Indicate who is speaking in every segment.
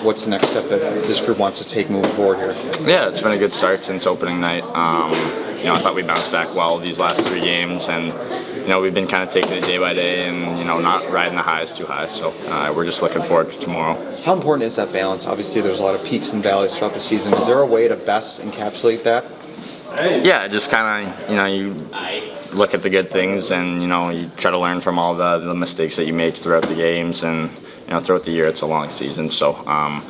Speaker 1: what's the next step that this group wants to take moving forward here?
Speaker 2: Yeah, it's been a good start since opening night. I thought we bounced back well these last 3 games, and we've been kind of taking it day by day, and not riding the highs too high. So we're just looking forward to tomorrow.
Speaker 1: How important is that balance? Obviously, there's a lot of peaks and valleys throughout the season. Is there a way to best encapsulate that?
Speaker 2: Yeah, just kind of you look at the good things, and you try to learn from all the mistakes that you made throughout the games, and throughout the year. It's a long season, so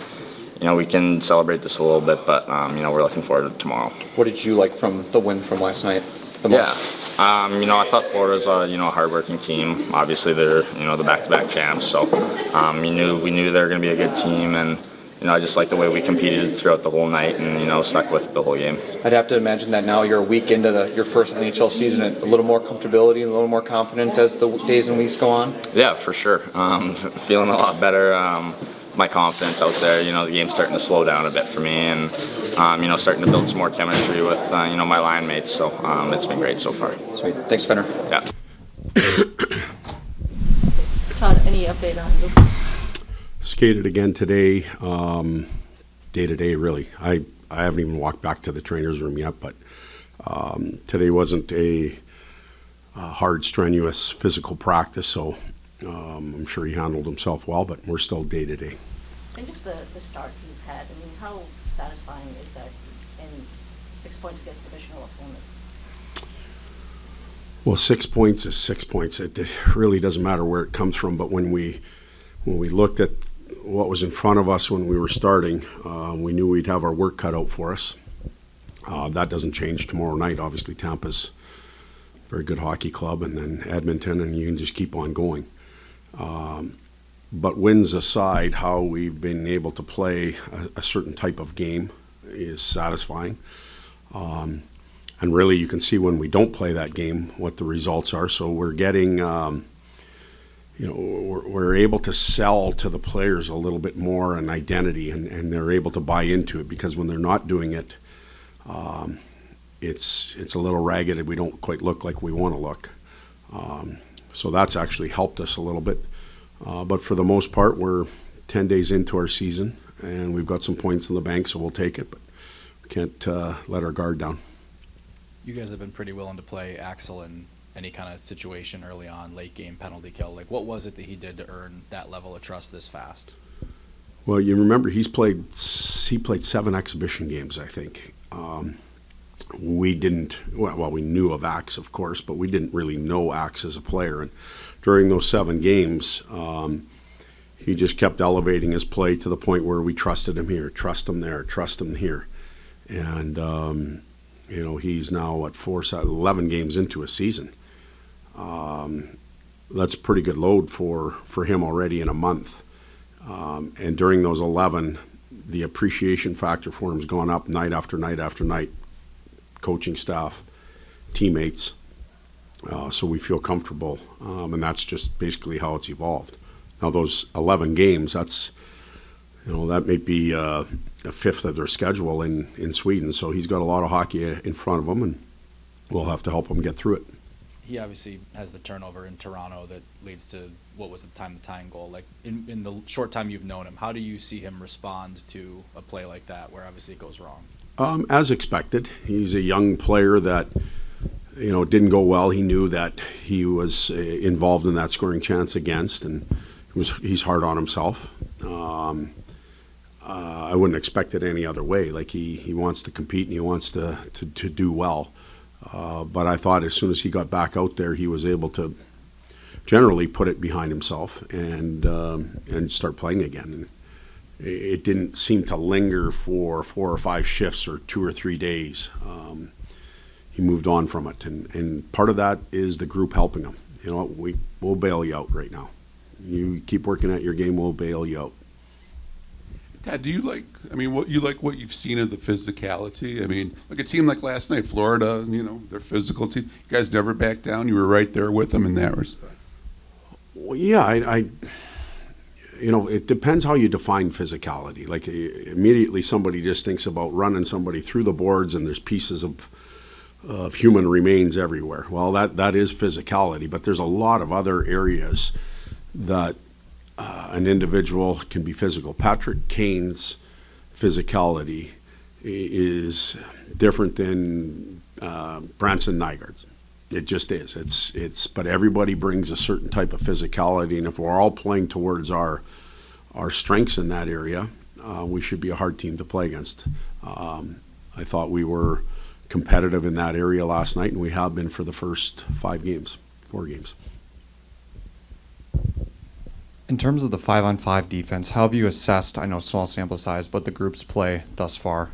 Speaker 2: we can celebrate this a little bit, but we're looking forward to tomorrow.
Speaker 1: What did you like from the win from last night the most?
Speaker 2: Yeah, I thought Florida's a hardworking team. Obviously, they're the back-to-back champs, so we knew they were going to be a good team, and I just like the way we competed throughout the whole night, and stuck with the whole game.
Speaker 1: I'd have to imagine that now you're a week into your first NHL season, a little more comfortability, a little more confidence as the days and weeks go on.
Speaker 2: Yeah, for sure. Feeling a lot better. My confidence out there. The game's starting to slow down a bit for me, and starting to build some more chemistry with my line mates. So it's been great so far.
Speaker 1: Sweet. Thanks, Finner.
Speaker 2: Yeah.
Speaker 3: Todd, any update on Lucas?
Speaker 4: Skated again today, day to day really. I haven't even walked back to the trainer's room yet, but today wasn't a hard, strenuous physical practice, so I'm sure he handled himself well, but we're still day to day.
Speaker 3: And just the start you've had, how satisfying is that in 6 points against divisional opponents?
Speaker 4: Well, 6 points is 6 points. It really doesn't matter where it comes from, but when we looked at what was in front of us when we were starting, we knew we'd have our work cut out for us. That doesn't change tomorrow night. Obviously, Tampa's a very good hockey club, and then Edmonton, and you can just keep on going. But wins aside, how we've been able to play a certain type of game is satisfying. And really, you can see when we don't play that game what the results are. So we're getting... we're able to sell to the players a little bit more an identity, and they're able to buy into it, because when they're not doing it, it's a little ragged and we don't quite look like we want to look. So that's actually helped us a little bit. But for the most part, we're 10 days into our season, and we've got some points in the bank, so we'll take it, but we can't let our guard down.
Speaker 5: You guys have been pretty willing to play Axel in any kind of situation early on, late game penalty kill. What was it that he did to earn that level of trust this fast?
Speaker 4: Well, you remember he played 7 exhibition games, I think. We didn't, we knew of Axe, of course, but we didn't really know Axe as a player. And during those 7 games, he just kept elevating his play to the point where we trusted him here, trust him there, trust him here. And, he's now at 11 games into a season. That's a pretty good load for him already in a month. And during those 11, the appreciation factor for him has gone up night after night after night. Coaching staff, teammates. So we feel comfortable. And that's just basically how it's evolved. Now those 11 games, that may be a fifth of their schedule in Sweden. So he's got a lot of hockey in front of him, and we'll have to help him get through it.
Speaker 5: He obviously has the turnover in Toronto that leads to what was the tying goal. In the short time you've known him, how do you see him respond to a play like that where obviously it goes wrong?
Speaker 4: As expected. He's a young player that, didn't go well. He knew that he was involved in that scoring chance against, and he's hard on himself. I wouldn't expect it any other way. He wants to compete and he wants to do well. But I thought as soon as he got back out there, he was able to generally put it behind himself and start playing again. And it didn't seem to linger for 4 or 5 shifts or 2 or 3 days. He moved on from it, and part of that is the group helping him. We'll bail you out right now. You keep working at your game, we'll bail you out.
Speaker 6: Dad, do you like what you've seen of the physicality? A team like last night, Florida, their physical team. You guys never backed down. You were right there with them in that respect.
Speaker 4: Well, yeah, it depends how you define physicality. Immediately somebody just thinks about running somebody through the boards and there's pieces of human remains everywhere. Well, that is physicality, but there's a lot of other areas that an individual can be physical. Patrick Kane's physicality is different than Branson Nygaard's. It just is. But everybody brings a certain type of physicality, and if we're all playing towards our strengths in that area, we should be a hard team to play against. I thought we were competitive in that area last night, and we have been for the first 4 games.
Speaker 7: In terms of the 5-on-5 defense, how have you assessed, I know small sample size, but the group's play thus far?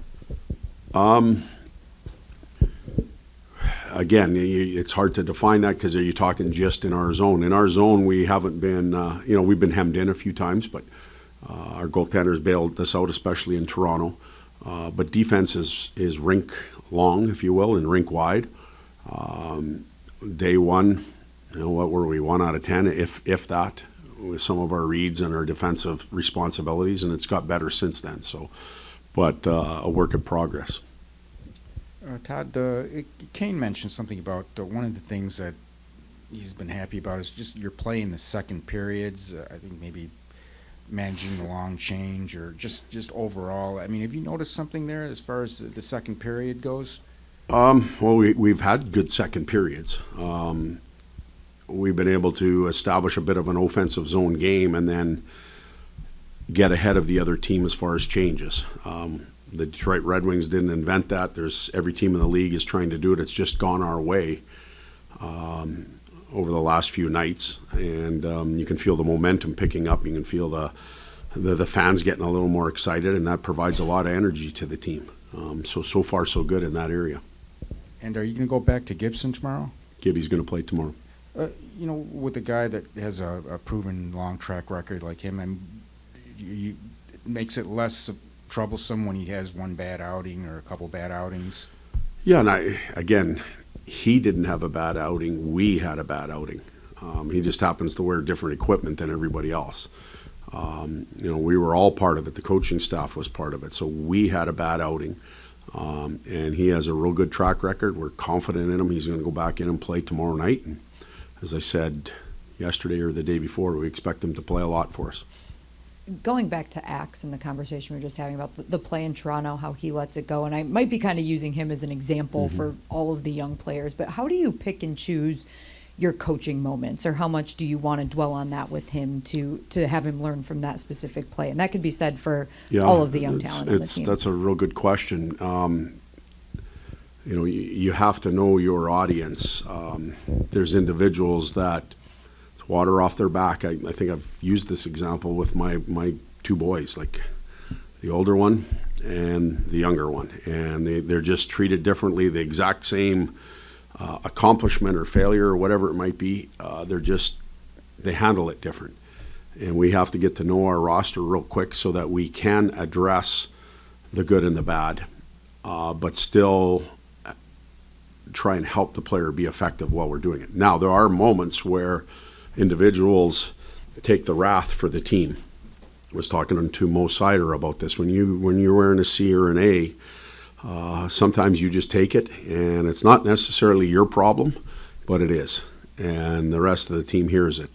Speaker 4: Again, it's hard to define that because are you talking just in our zone? In our zone, we haven't been, we've been hemmed in a few times, but our goaltenders bailed us out, especially in Toronto. But defense is rink long, if you will, and rink wide. Day one, what were we, 1 out of 10, if that, with some of our reads and our defensive responsibilities, and it's got better since then. But a work in progress.
Speaker 8: Todd, Kane mentioned something about one of the things that he's been happy about is just your play in the second periods. I think maybe managing the long change or just overall. I mean, have you noticed something there as far as the second period goes?
Speaker 4: Well, we've had good second periods. We've been able to establish a bit of an offensive zone game and then get ahead of the other team as far as changes. The Detroit Red Wings didn't invent that. Every team in the league is trying to do it. It's just gone our way over the last few nights, and you can feel the momentum picking up. You can feel the fans getting a little more excited, and that provides a lot of energy to the team. So far, so good in that area.
Speaker 8: And are you going to go back to Gibson tomorrow?
Speaker 4: Gibby's going to play tomorrow.
Speaker 8: With a guy that has a proven long track record like him, and it makes it less troublesome when he has one bad outing or a couple bad outings. Yeah,
Speaker 4: and he didn't have a bad outing. We had a bad outing. He just happens to wear different equipment than everybody else. We were all part of it. The coaching staff was part of it. So we had a bad outing. And he has a real good track record. We're confident in him. He's going to go back in and play tomorrow night. And as I said yesterday or the day before, we expect him to play a lot for us.
Speaker 9: Going back to Axe and the conversation we were just having about the play in Toronto, how he lets it go, and I might be kind of using him as an example for all of the young players, but how do you pick and choose your coaching moments, or how much do you want to dwell on that with him to have him learn from that specific play? And that could be said for all of the young talent on the team.
Speaker 4: That's a real good question. You have to know your audience. There's individuals that water off their back. I think I've used this example with my 2 boys, like the older one and the younger one, and they're just treated differently. The exact same accomplishment or failure or whatever it might be, they handle it different. And we have to get to know our roster real quick so that we can address the good and the bad, but still try and help the player be effective while we're doing it. Now, there are moments where individuals take the wrath for the team. I was talking to Mo Sider about this. When you're wearing a C or an A, sometimes you just take it, and it's not necessarily your problem, but it is. And the rest of the team hears it.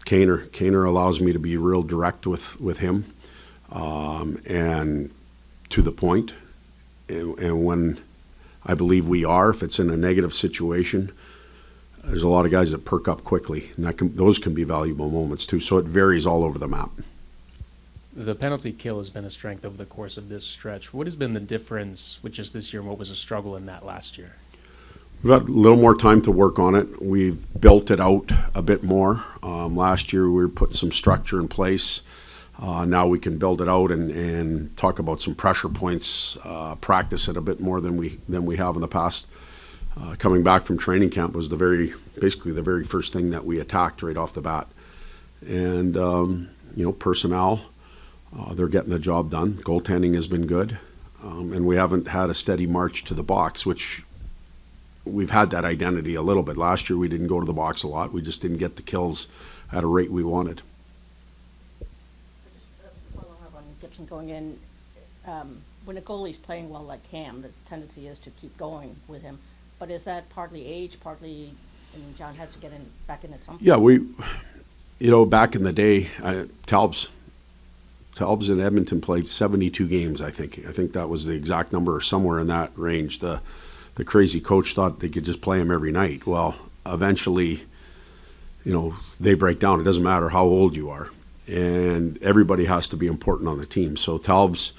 Speaker 4: Kaner allows me to be real direct with him, and to the point. And when I believe we are, if it's in a negative situation, there's a lot of guys that perk up quickly, and those can be valuable moments too. So it varies all over the map.
Speaker 10: The penalty kill has been a strength over the course of this stretch. What has been the difference with just this year, and what was a struggle in that last year?
Speaker 4: We've got a little more time to work on it. We've built it out a bit more. Last year we were putting some structure in place. Now we can build it out and talk about some pressure points, practice it a bit more than we have in the past. Coming back from training camp was basically the very first thing that we attacked right off the bat. And, personnel, they're getting the job done. Goaltending has been good. And we haven't had a steady march to the box, which we've had that identity a little bit. Last year we didn't go to the box a lot. We just didn't get the kills at a rate we wanted.
Speaker 3: Follow up on Gibson going in. When a goalie's playing well like Cam, the tendency is to keep going with him. But is that partly age, partly, John had to get back in at some point?
Speaker 4: Yeah, You know, back in the day, Talbs in Edmonton played 72 games, I think. I think that was the exact number, or somewhere in that range. The crazy coach thought they could just play him every night. Well, eventually, you know, they break down. It doesn't matter how old you are. And everybody has to be important on the team. So Talbs,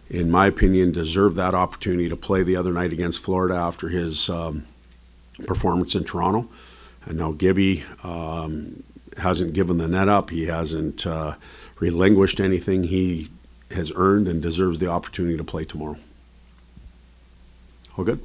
Speaker 4: in my opinion, deserved that opportunity to play the other night against Florida after his performance in Toronto. And now Gibby hasn't given the net up. He hasn't relinquished anything he has earned, and deserves the opportunity to play tomorrow. All good?